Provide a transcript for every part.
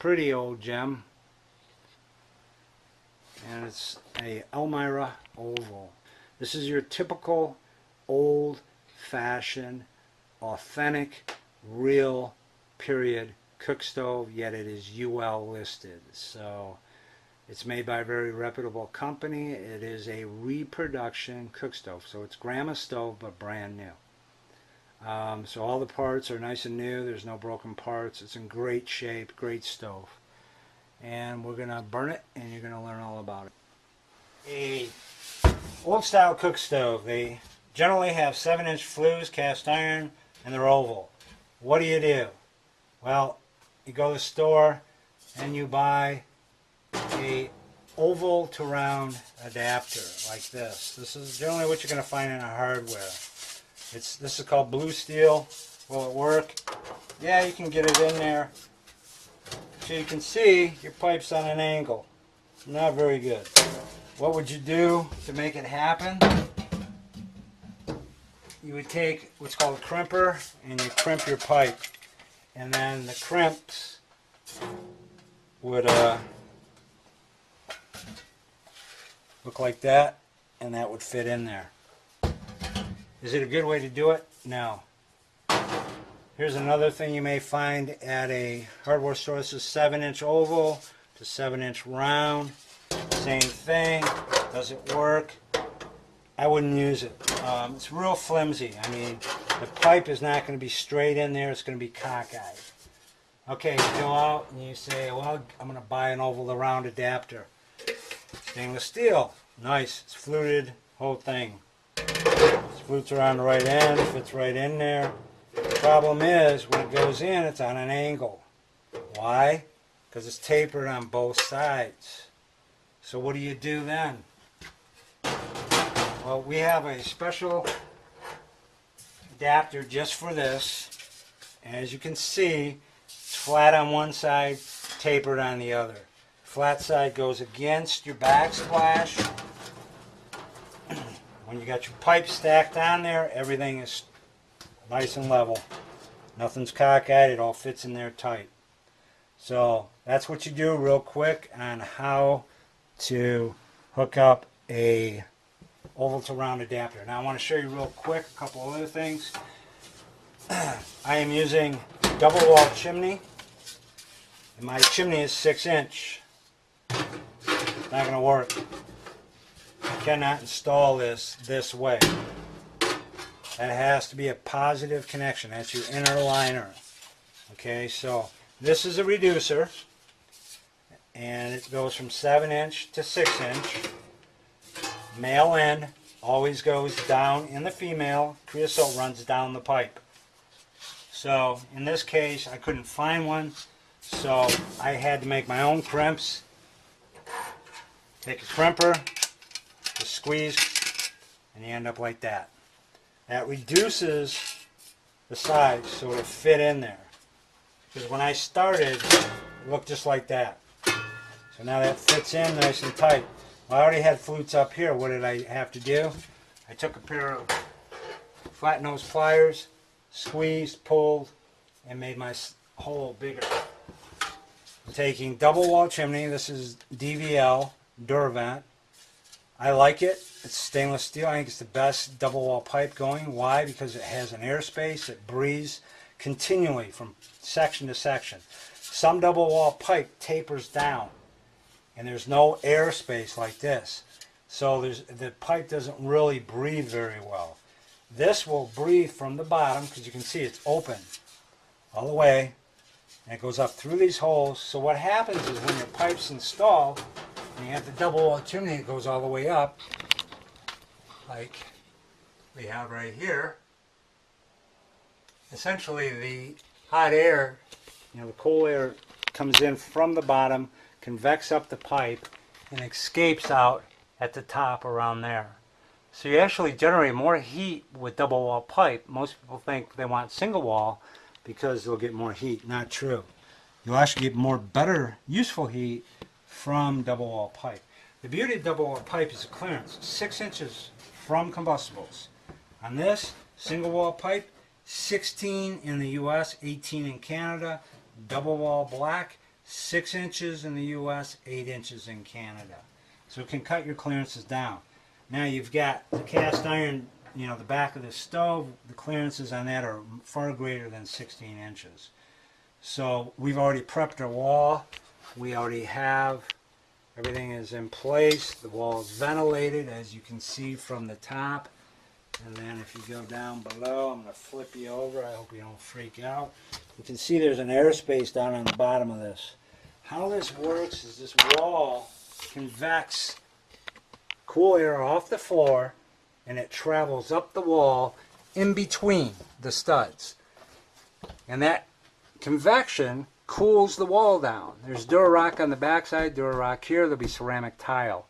pretty old gem, and it's a Elmira oval. This is your typical old-fashioned, authentic, real, period Cookstove, yet it is UL listed. So it's made by a very reputable company. It is a reproduction Cookstove, so it's grandma stove but brand new. So all the parts are nice and new. There's no broken parts. It's in great shape, great stove. And we're going to burn it, and you're going to learn all about it. A old style cook stove. They generally have 7-inch flues, cast iron, and they're oval. What do? Well, you go to the store and you buy a oval to round adapter like this. This is generally what you're going to find in a hardware. This is called blue steel. Will it work? Yeah, you can get it in there. So you can see your pipe's on an angle. Not very good. What would you do to make it happen? You would take what's called a crimper and you crimp your pipe. And then the crimps would look like that, and that would fit in there. Is it a good way to do it? No. Here's another thing you may find at a hardware store. This is 7-inch oval to 7-inch round. Same thing. Does it work? I wouldn't use it. It's real flimsy. I mean, the pipe is not going to be straight in there. It's going to be cockeyed. Okay, you go out and you say, well, I'm going to buy an oval to round adapter. Stainless steel. Nice. It's fluted. Whole thing. This flutes around the right end. Fits right in there. The problem is, when it goes in, it's on an angle. Why? Because it's tapered on both sides. So what do you do then? Well, we have a special adapter just for this. And as you can see, it's flat on one side, tapered on the other. Flat side goes against your backsplash. When you got your pipe stacked on there, everything is nice and level. Nothing's cockeyed, it all fits in there tight. So that's what you do real quick on how to hook up a oval to round adapter. Now I want to show you real quick a couple other things. I am using double wall chimney, and my chimney is 6-inch. It's not going to work. You cannot install this way. That has to be a positive connection. That's your inner liner. Okay, so this is a reducer, and it goes from 7-inch to 6-inch. Male end always goes down in the female. Creosote runs down the pipe. So in this case, I couldn't find one, so I had to make my own crimps. Take a crimper, just squeeze, and you end up like that. That reduces the size so it'll fit in there. Because when I started, it looked just like that. So now that fits in nice and tight. Well, I already had flutes up here. What did I have to do? I took a pair of flat nose pliers, squeezed, pulled, and made my hole bigger. I'm taking double wall chimney. This is DVL, Duravent. I like it. It's stainless steel. I think it's the best double wall pipe going. Why? Because it has an airspace. It breathes continually from section to section. Some double wall pipe tapers down, and there's no airspace like this. So the pipe doesn't really breathe very well. This will breathe from the bottom, because you can see it's open all the way, and it goes up through these holes. So what happens is when your pipe's installed, and you have the double wall chimney that goes all the way up, like we have right here, essentially the hot air, the cool air comes in from the bottom, convects up the pipe, and escapes out at the top around there. So you actually generate more heat with double wall pipe. Most people think they want single wall because they'll get more heat. Not true. You'll actually get more better useful heat from double wall pipe. The beauty of double wall pipe is the clearance, 6 inches from combustibles. On this single wall pipe, 16 in the US, 18 in Canada. Double wall black, 6 inches in the US, 8 inches in Canada. So it can cut your clearances down. Now you've got the cast iron, you know, the back of the stove, the clearances on that are far greater than 16 inches. So we've already prepped our wall. We already have, everything is in place. The wall is ventilated, as you can see from the top. And then if you go down below, I'm going to flip you over. I hope you don't freak out. You can see there's an airspace down on the bottom of this. How this works is this wall convects cool air off the floor, and it travels up the wall in between the studs. And that convection cools the wall down. There's Durarock on the backside, Durarock here, there'll be ceramic tile.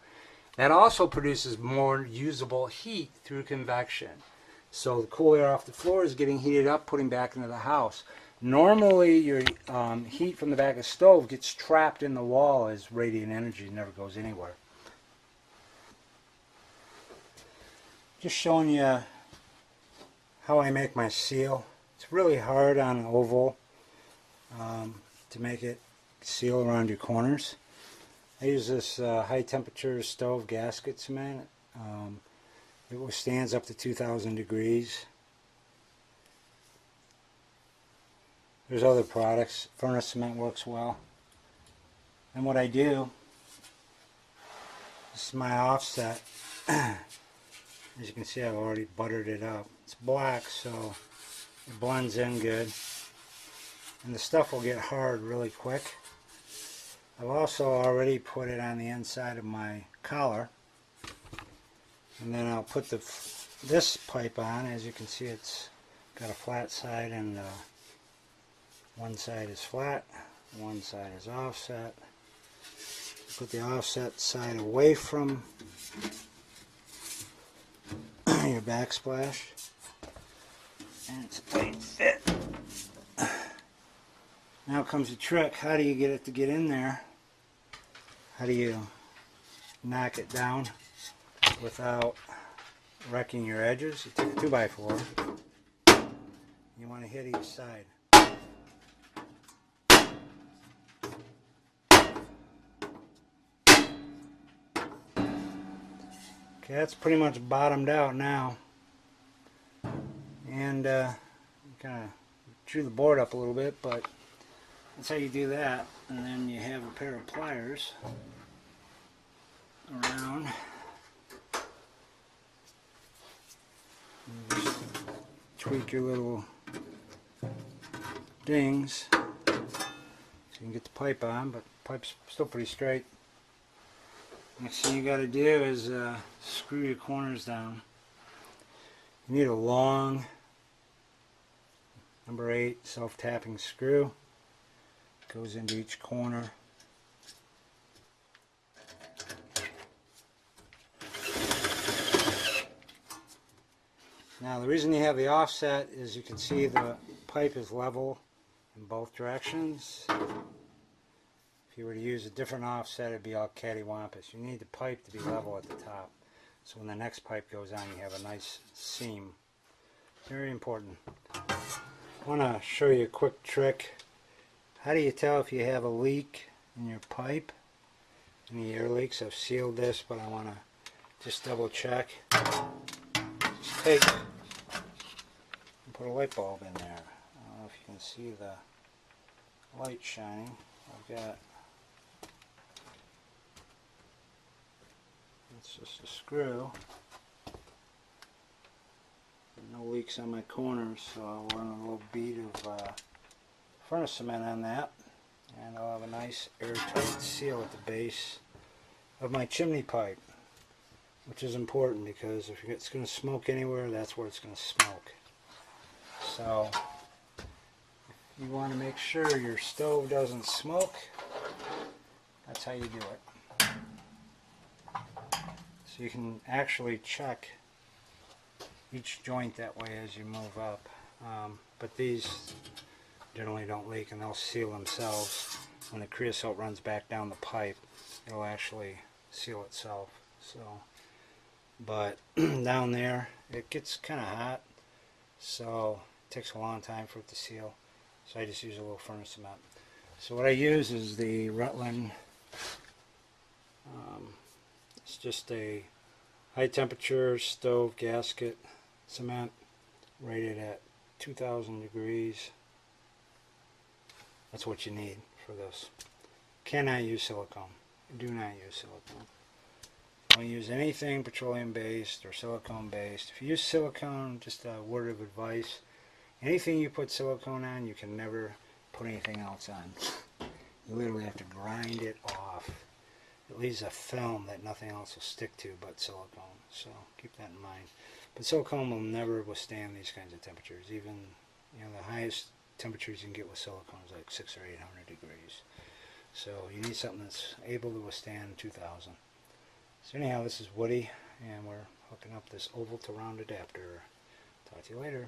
That also produces more usable heat through convection. So the cool air off the floor is getting heated up, putting back into the house. Normally your heat from the back of the stove gets trapped in the wall as radiant energy, never goes anywhere. Just showing you how I make my seal. It's really hard on an oval to make it seal around your corners. I use this high temperature stove gasket cement. It withstands up to 2,000 degrees. There's other products. Furnace cement works well. And what I do, this is my offset. As you can see, I've already buttered it up. It's black, so it blends in good. And the stuff will get hard really quick. I've also already put it on the inside of my collar. And then I'll put this pipe on. As you can see, it's got a flat side, and one side is flat, one side is offset. Put the offset side away from your backsplash, and it's a tight fit. Now comes the trick. How do you get it to get in there? How do you knock it down without wrecking your edges? You take a 2x4. You want to hit each side. Okay, that's pretty much bottomed out now. And kind of drew the board up a little bit, but that's how you do that. And then you have a pair of pliers around. You just tweak your little dings so you can get the pipe on, but the pipe's still pretty straight. Next thing you got to do is screw your corners down. You need a long number 8 self-tapping screw. Goes into each corner. Now the reason you have the offset is you can see the pipe is level in both directions. If you were to use a different offset, it'd be all cattywampus. You need the pipe to be level at the top. So when the next pipe goes on, you have a nice seam. Very important. I want to show you a quick trick. How do you tell if you have a leak in your pipe? Any air leaks? I've sealed this, but I want to just double check. Just take and put a light bulb in there. I don't know if you can see the light shining. I've got, it's just a screw. No leaks on my corners, so I'll run a little bead of furnace cement on that, and I'll have a nice airtight seal at the base of my chimney pipe, which is important because if it's going to smoke anywhere, that's where it's going to smoke. So if you want to make sure your stove doesn't smoke, that's how you do it. So you can actually check each joint that way as you move up, but these generally don't leak, and they'll seal themselves. When the creosote runs back down the pipe, it'll actually seal itself. So, but down there it gets kind of hot, so it takes a long time for it to seal. So I just use a little furnace cement. So what I use is the Rutland, it's just a high temperature stove gasket cement rated at 2,000 degrees. That's what you need for this. Cannot use silicone. Do not use silicone. Don't use anything petroleum based or silicone based. If you use silicone, just a word of advice, anything you put silicone on, you can never put anything else on. You literally have to grind it off. It leaves a film that nothing else will stick to but silicone. So keep that in mind. But silicone will never withstand these kinds of temperatures. Even, the highest temperatures you can get with silicone is like 600 or 800 degrees. So you need something that's able to withstand 2,000. So anyhow, this is Woody, and we're hooking up this oval to round adapter. Talk to you later.